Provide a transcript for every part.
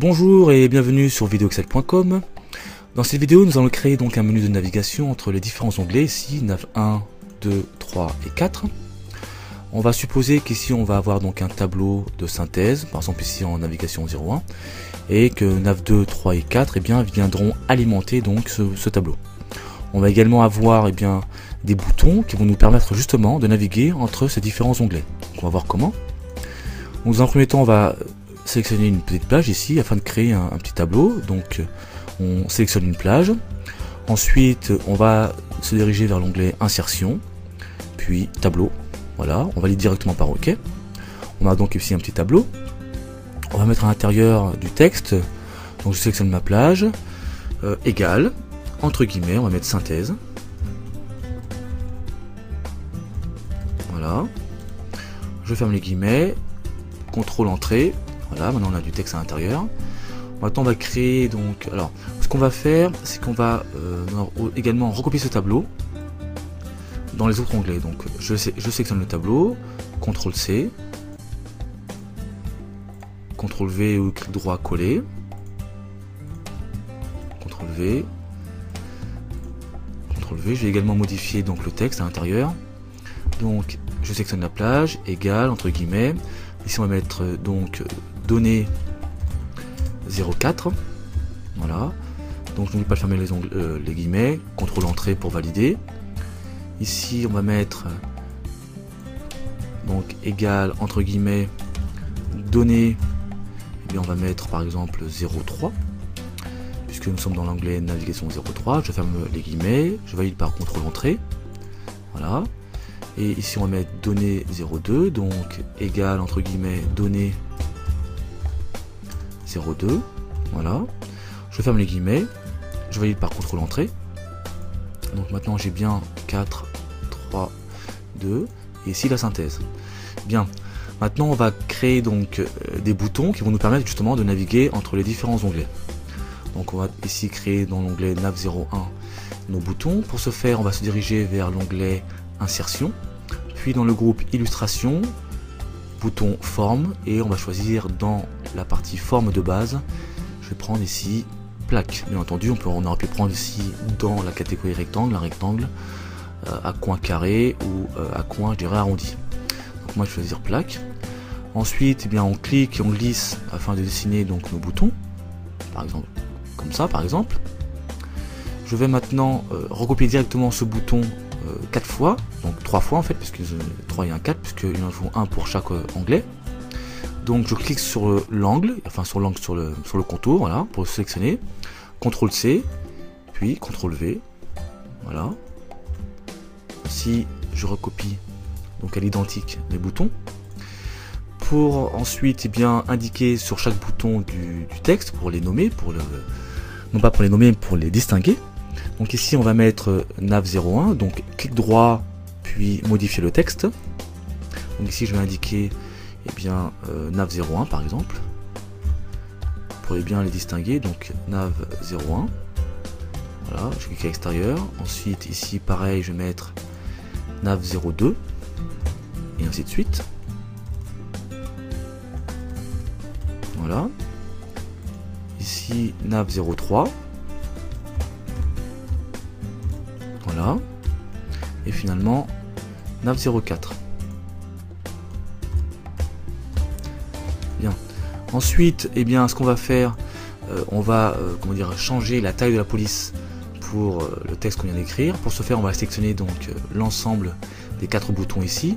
Bonjour et bienvenue sur videoexcel.com. Dans cette vidéo, nous allons créer donc un menu de navigation entre les différents onglets, ici nav 1, 2, 3 et 4. On va supposer qu'ici on va avoir donc un tableau de synthèse, par exemple ici en navigation 01, et que nav 2, 3 et 4 viendront alimenter donc ce tableau. On va également avoir des boutons qui vont nous permettre justement de naviguer entre ces différents onglets. Donc on va voir comment. Donc, dans un premier temps, on va sélectionner une petite plage ici afin de créer un petit tableau. Donc on sélectionne une plage. Ensuite, on va se diriger vers l'onglet Insertion, puis Tableau. Voilà, on valide directement par OK. On a donc ici un petit tableau. On va mettre à l'intérieur du texte. Donc je sélectionne ma plage, égale, entre guillemets, on va mettre synthèse. Voilà. Je ferme les guillemets, contrôle entrée. Voilà, maintenant on a du texte à l'intérieur. Maintenant on va créer donc. Alors, ce qu'on va faire, c'est qu'on va également recopier ce tableau dans les autres onglets. Donc je sélectionne le tableau, CTRL C, CTRL V ou clic droit coller, CTRL V, CTRL V. Je vais également modifier donc le texte à l'intérieur. Donc je sélectionne la plage, égale, entre guillemets. Ici on va mettre donc données 04. Voilà. Donc je n'oublie pas de fermer les guillemets, CTRL entrée pour valider. Ici on va mettre donc égal, entre guillemets, données, on va mettre par exemple 03, puisque nous sommes dans l'onglet navigation 03. Je ferme les guillemets, je valide par CTRL entrée. Voilà. Et ici on va mettre données 02, donc égal, entre guillemets, données 02. Voilà. Je ferme les guillemets, je valide par CTRL entrée. Donc maintenant j'ai bien 4, 3, 2 et ici la synthèse. Bien, maintenant on va créer donc des boutons qui vont nous permettre justement de naviguer entre les différents onglets. Donc on va ici créer dans l'onglet nav 01 nos boutons. Pour ce faire, on va se diriger vers l'onglet Insertion, puis dans le groupe Illustration, bouton Forme, et on va choisir dans la partie Forme de base. Je vais prendre ici plaque. Bien entendu, on aurait pu prendre ici dans la catégorie rectangle, un rectangle à coin carré ou à coin, je dirais, arrondi. Donc moi je vais choisir plaque. Ensuite, on clique et on glisse afin de dessiner donc nos boutons, par exemple comme ça, par exemple. Je vais maintenant recopier directement ce bouton 4 fois, donc 3 fois en fait, puisque 3 et un 4, puisqu'il en faut un pour chaque onglet. Donc je clique sur l'angle, enfin sur le contour, voilà, pour le sélectionner. CTRL C, puis CTRL V, voilà. Si je recopie donc à l'identique les boutons, pour ensuite indiquer sur chaque bouton du texte, pour les nommer, non pas pour les nommer, mais pour les distinguer. Donc ici on va mettre nav 01, donc clic droit, puis modifier le texte. Donc ici je vais indiquer nav 01 par exemple, pour bien les distinguer. Donc nav 01, voilà, je clique à l'extérieur. Ensuite ici pareil, je vais mettre nav 02 et ainsi de suite. Voilà, ici nav 03, voilà, et finalement nav 04. Bien. Ensuite, ce qu'on va faire, on va changer la taille de la police pour le texte qu'on vient d'écrire. Pour ce faire, on va sélectionner donc l'ensemble des 4 boutons ici.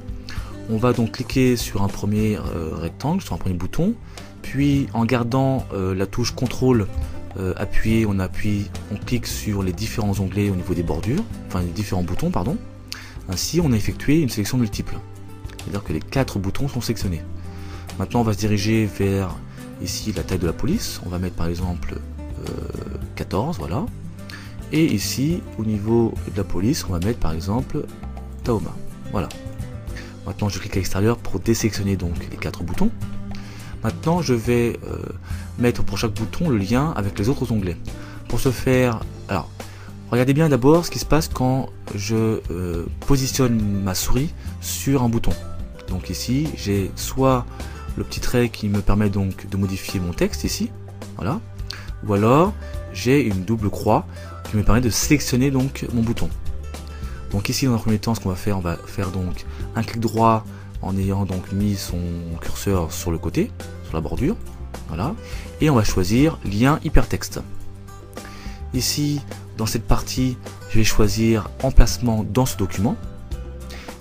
On va donc cliquer sur un premier rectangle, sur un premier bouton, puis en gardant la touche CTRL appuyée, on clique sur les différents onglets au niveau des bordures, enfin les différents boutons, pardon. Ainsi, on a effectué une sélection multiple. C'est-à-dire que les 4 boutons sont sélectionnés. Maintenant, on va se diriger vers ici la taille de la police. On va mettre par exemple 14, voilà. Et ici, au niveau de la police, on va mettre par exemple Tahoma. Voilà. Maintenant, je clique à l'extérieur pour désélectionner donc les 4 boutons. Maintenant, je vais mettre pour chaque bouton le lien avec les autres onglets. Pour ce faire, alors, regardez bien d'abord ce qui se passe quand je positionne ma souris sur un bouton. Donc ici, j'ai soit le petit trait qui me permet donc de modifier mon texte ici, Voilà. Ou alors, j'ai une double croix qui me permet de sélectionner donc mon bouton. Donc ici, dans un premier temps, ce qu'on va faire, on va faire donc un clic droit en ayant donc mis son curseur sur le côté, sur la bordure. Voilà. Et on va choisir lien hypertexte. Ici, dans cette partie, je vais choisir emplacement dans ce document.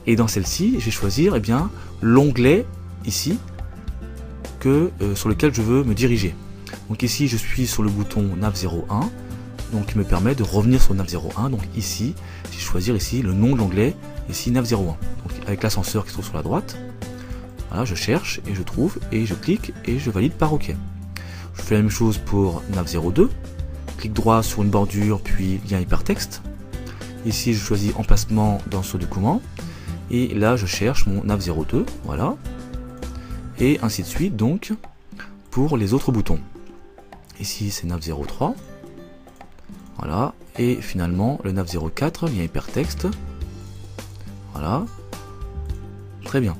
Et dans celle-ci, je vais choisir l'onglet ici sur lequel je veux me diriger. Donc ici, je suis sur le bouton nav 01, donc qui me permet de revenir sur nav 01. Donc ici, je vais choisir ici le nom de l'onglet, ici nav 01. Donc avec l'ascenseur qui se trouve sur la droite. Voilà, je cherche et je trouve et je clique et je valide par OK. Je fais la même chose pour nav 02. Clic droit sur une bordure, puis lien hypertexte. Ici, je choisis emplacement dans ce document. Et là, je cherche mon nav 02. Voilà. Et ainsi de suite, donc, pour les autres boutons. Ici, c'est nav 03. Voilà. Et finalement, le nav 04, lien hypertexte. Voilà. Très bien.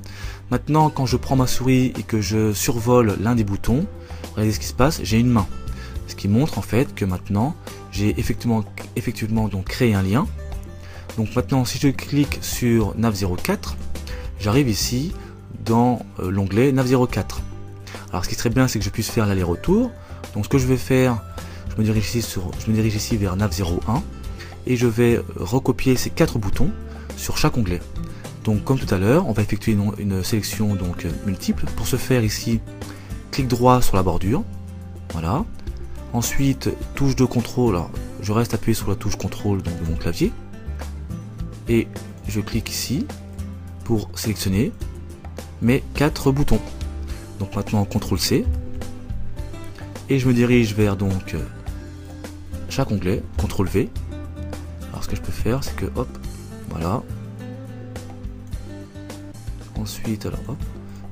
Maintenant, quand je prends ma souris et que je survole l'un des boutons, regardez ce qui se passe, j'ai une main. Ce qui montre en fait que maintenant, j'ai effectivement donc créé un lien. Donc maintenant, si je clique sur nav 04, j'arrive ici dans l'onglet nav 04. Alors ce qui serait bien, c'est que je puisse faire l'aller-retour. Donc ce que je vais faire, je me dirige ici vers nav 01 et je vais recopier ces 4 boutons sur chaque onglet. Donc comme tout à l'heure, on va effectuer une sélection donc multiple. Pour ce faire ici, clic droit sur la bordure. Voilà. Ensuite, touche de contrôle. Alors, je reste appuyé sur la touche contrôle donc, de mon clavier. Et je clique ici pour sélectionner mes 4 boutons. Donc maintenant, CTRL C. Et je me dirige vers donc chaque onglet, CTRL V. Alors ce que je peux faire, c'est que hop, voilà. Ensuite,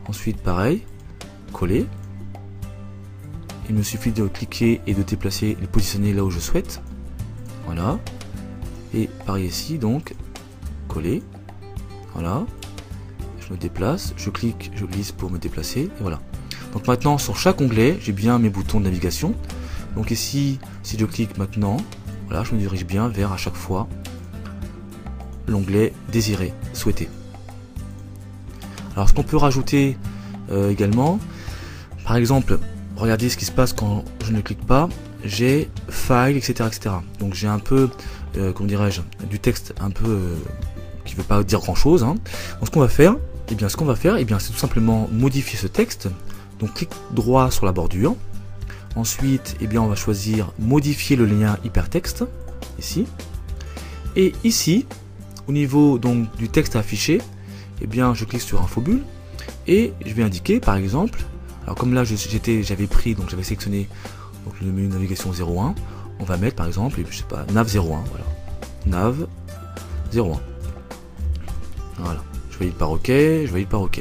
ensuite pareil, coller. Il me suffit de cliquer et de déplacer et de positionner là où je souhaite. Voilà. Et pareil ici, donc, coller. Voilà. Je me déplace, je clique, je glisse pour me déplacer. Et voilà. Donc maintenant, sur chaque onglet, j'ai bien mes boutons de navigation. Donc ici, si je clique maintenant, voilà, je me dirige bien vers à chaque fois l'onglet désiré, souhaité. Alors ce qu'on peut rajouter également, par exemple, regardez ce qui se passe quand je ne clique pas, j'ai file, etc. etc. Donc j'ai un peu, comment dirais-je, du texte un peu qui ne veut pas dire grand chose. Hein. Donc ce qu'on va faire, c'est tout simplement modifier ce texte. Donc clic droit sur la bordure. Ensuite, on va choisir modifier le lien hypertexte, ici. Et ici, au niveau donc du texte à afficher, je clique sur Infobulle et je vais indiquer par exemple, alors comme là j'avais sélectionné donc, le menu navigation 01, on va mettre par exemple, je sais pas, nav 01, voilà, nav 01. Voilà, je valide par OK, je valide par OK.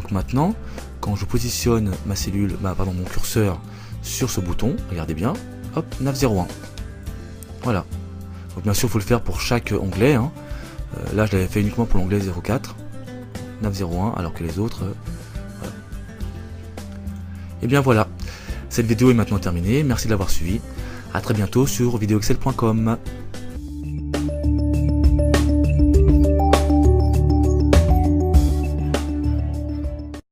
Donc maintenant, quand je positionne mon curseur sur ce bouton, regardez bien, hop, nav 01. Voilà. Donc bien sûr, il faut le faire pour chaque onglet. Hein. Là, je l'avais fait uniquement pour l'onglet 04. nav 01 alors que les autres voilà. Et bien voilà, cette vidéo est maintenant terminée, merci de l'avoir suivi, à très bientôt sur videoexcel.com.